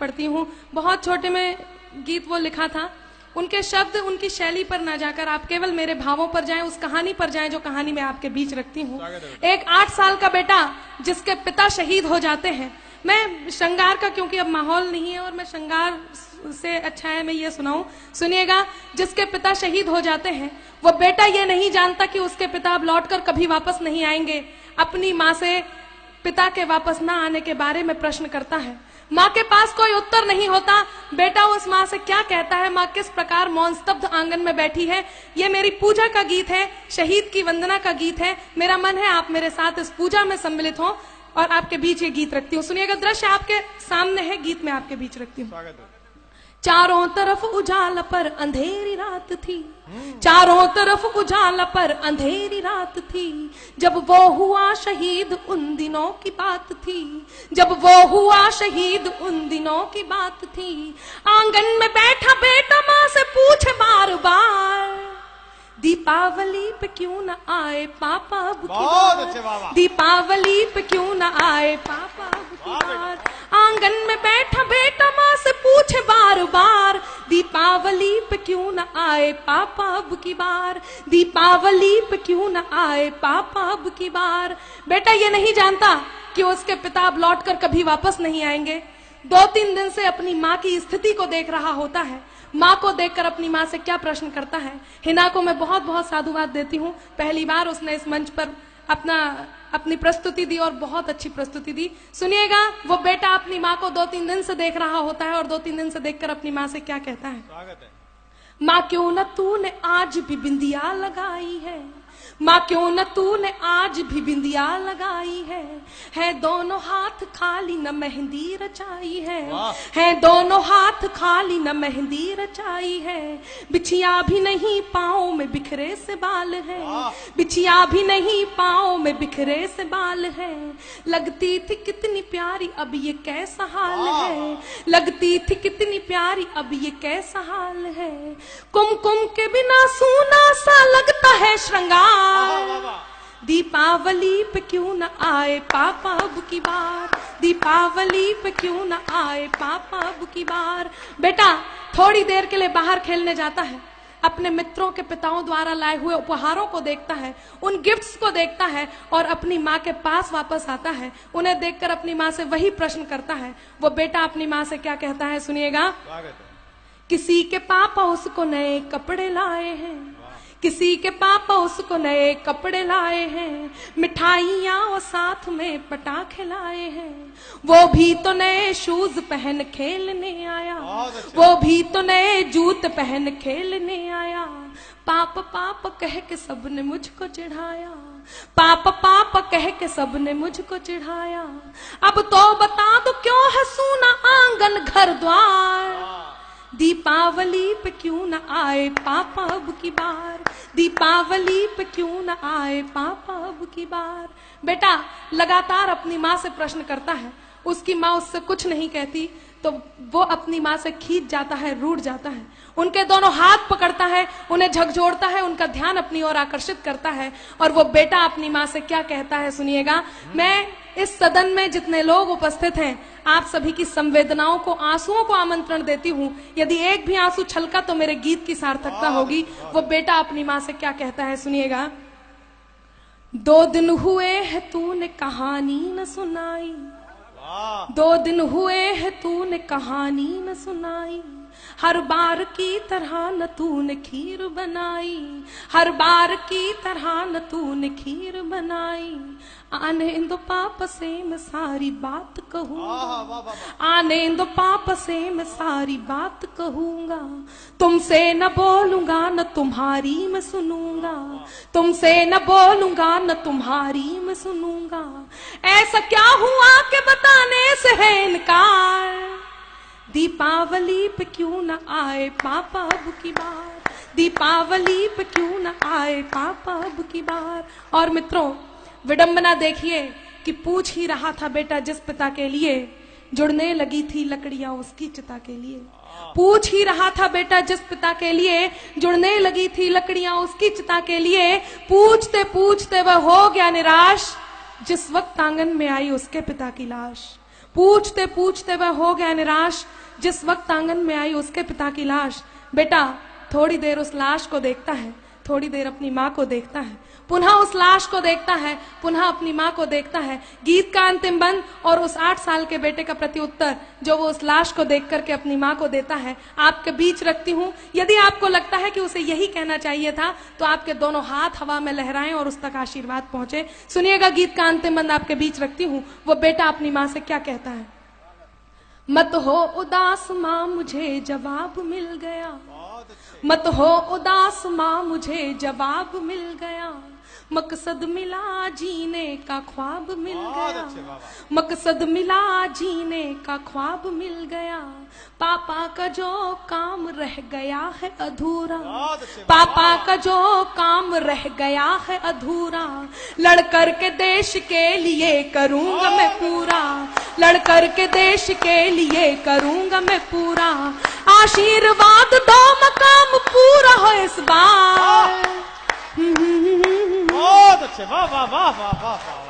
पढ़ती हूँ। बहुत छोटे में गीत वो लिखा था, उनके शब्द उनकी शैली पर ना जाकर आप केवल मेरे भावों पर जाएं, उस कहानी पर जाएं जो कहानी मैं आपके बीच रखती हूँ। एक 8 साल का बेटा जिसके पिता शहीद हो जाते हैं। मैं श्रृंगार का, क्योंकि अब माहौल नहीं है और मैं श्रृंगार से अच्छा है मैं ये सुनाऊं, सुनिएगा। जिसके पिता शहीद हो जाते हैं वो बेटा ये नहीं जानता कि उसके पिता अब लौटकर कभी वापस नहीं आएंगे। अपनी माँ से पिता के वापस ना आने के बारे में प्रश्न करता है। माँ के पास कोई उत्तर नहीं होता। बेटा उस माँ से क्या कहता है, माँ किस प्रकार मौन स्तब्ध आंगन में बैठी है। ये मेरी पूजा का गीत है, शहीद की वंदना का गीत है। मेरा मन है आप मेरे साथ इस पूजा में सम्मिलित हो और आपके बीच ये गीत रखती हूँ। सुनिएगा, दृश्य आपके सामने है, गीत में आपके बीच रखती हूँ। चारों तरफ उजाला पर अंधेरी रात थी, चारों तरफ उजाला पर अंधेरी रात थी। जब वो हुआ शहीद उन दिनों की बात थी, जब वो हुआ शहीद उन दिनों की बात थी। आंगन में बैठा बेटा माँ से पूछे बार बार, दीपावली पे क्यों न आए पापा अब की बार, दीपावली पे क्यों न आए पापा अब की बार। आंगन में बैठा बेटा माँ से पूछे बार बार, दीपावली पे क्यों न आए पापा अब की बार, दीपावली पे क्यों न आए पापा अब की बार। बेटा ये नहीं जानता कि उसके पिता अब लौटकर कभी वापस नहीं आएंगे। 2-3 दिन से अपनी माँ की स्थिति को देख रहा होता है। माँ को देखकर अपनी माँ से क्या प्रश्न करता है। हिना को मैं बहुत बहुत साधुवाद देती हूँ। पहली बार उसने इस मंच पर अपनी प्रस्तुति दी और बहुत अच्छी प्रस्तुति दी। सुनिएगा, वो बेटा अपनी माँ को 2-3 दिन से देख रहा होता है और 2-3 दिन से देखकर अपनी माँ से क्या कहता है। स्वागत है। माँ क्यों न तूने आज भी बिंदिया लगाई है, माँ क्यों न तूने आज भी बिंदिया लगाई है दोनों हाथ खाली न मेहंदी रचाई है दोनों हाथ खाली न मेहंदी रचाई है। बिछिया भी नहीं पाँव में बिखरे से बाल है, बिछिया भी नहीं पाँव में बिखरे से बाल है। लगती थी कितनी प्यारी अब ये कैसा हाल है, लगती थी कितनी प्यारी अब ये कैसा हाल है। कुमकुम के बिना सूना सा लगता है श्रृंगार, दीपावली पे क्यों न आए पापा अब की बार, दीपावली पे क्यों न आए पापा अब की बार। बेटा थोड़ी देर के लिए बाहर खेलने जाता है, अपने मित्रों के पिताओं द्वारा लाए हुए उपहारों को देखता है, उन गिफ्ट्स को देखता है और अपनी माँ के पास वापस आता है। उन्हें देखकर अपनी माँ से वही प्रश्न करता है। वो बेटा अपनी माँ से क्या कहता है, सुनिएगा। किसी के पापा उसको नए कपड़े लाए हैं, किसी के पापा उसको नए कपड़े लाए हैं, मिठाइयाँ और साथ में पटाखे लाए हैं। वो भी तो नए शूज पहन खेलने आया, वो भी तो नए जूते पहन खेलने आया। पापा पापा कह के सबने मुझको चिढ़ाया, पापा पापा कह के सबने मुझको चिढ़ाया। अब तो बता दो क्यों है सूना आंगन घर द्वार, दीपावली पे क्यों न आए पापा अब की बार, दीपावली पे क्यों न आए पापा अब की बार। बेटा लगातार अपनी माँ से प्रश्न करता है। उसकी माँ उससे कुछ नहीं कहती तो वो अपनी माँ से खींच जाता है, रूठ जाता है। उनके दोनों हाथ पकड़ता है, उन्हें झकझोरता है, उनका ध्यान अपनी ओर आकर्षित करता है। और वो बेटा अपनी माँ से क्या कहता है, सुनिएगा। मैं इस सदन में जितने लोग उपस्थित हैं, आप सभी की संवेदनाओं को, आंसुओं को आमंत्रण देती हूँ। यदि एक भी आंसू छलका तो मेरे गीत की सार्थकता होगी। वो बेटा अपनी माँ से क्या कहता है, सुनिएगा। 2 दिन हुए है तूने कहानी न सुनाई, 2 दिन हुए है तूने कहानी न सुनाई। हर बार की तरह न तूने खीर बनाई, हर बार की तरह न तूने खीर बनाई। आने दो पापा से मैं सारी बात कहूँगा, आने दो पापा से मैं सारी बात कहूँगा। तुमसे न बोलूंगा न तुम्हारी मैं सुनूंगा, तुमसे न बोलूंगा न तुम्हारी मैं सुनूंगा। ऐसा क्या हुआ कि बताने से है इनकार, दीपावली पे क्यों न आए पापा अब की बार, दीपावली पे क्यों न आए पापा अब की बार। और मित्रों विडंबना देखिए कि पूछ ही रहा था बेटा जिस पिता के लिए, जुड़ने लगी थी लकड़ियां उसकी चिता के लिए। पूछ ही रहा था बेटा जिस पिता के लिए, जुड़ने लगी थी लकड़ियां उसकी चिता के लिए। पूछते पूछते वह हो गया निराश, जिस वक्त आंगन में आई उसके पिता की लाश। पूछते पूछते वह हो गया निराश। जिस वक्त आंगन में आई उसके पिता की लाश। बेटा थोड़ी देर उस लाश को देखता है, थोड़ी देर अपनी माँ को देखता है, पुनः उस लाश को देखता है, पुनः अपनी माँ को देखता है। गीत का अंतिम बंद और उस 8 साल के बेटे का प्रत्युत्तर जो वो उस लाश को देख करके अपनी माँ को देता है, आपके बीच रखती हूँ। यदि आपको लगता है कि उसे यही कहना चाहिए था तो आपके दोनों हाथ हवा में लहराएं और उस तक आशीर्वाद पहुंचे। सुनिएगा गीत का अंतिम बंद आपके बीच रखती हूँ। वो बेटा अपनी माँ से क्या कहता है। मत हो उदास माँ मुझे जवाब मिल गया, मत हो उदास माँ मुझे जवाब मिल गया, मकसद मिला जीने का ख्वाब मिल गया, मकसद मिला जीने का ख्वाब मिल गया। पापा का जो काम रह गया है अधूरा, पापा का जो काम रह गया है अधूरा, लड़ कर के देश के लिए करूंगा मैं पूरा, लड़ कर के देश के लिए करूंगा मैं पूरा। आशीर्वाद दो मकाम पूरा हो इस बार। बहुत अच्छे, वाह वाह वाह वाह वाह।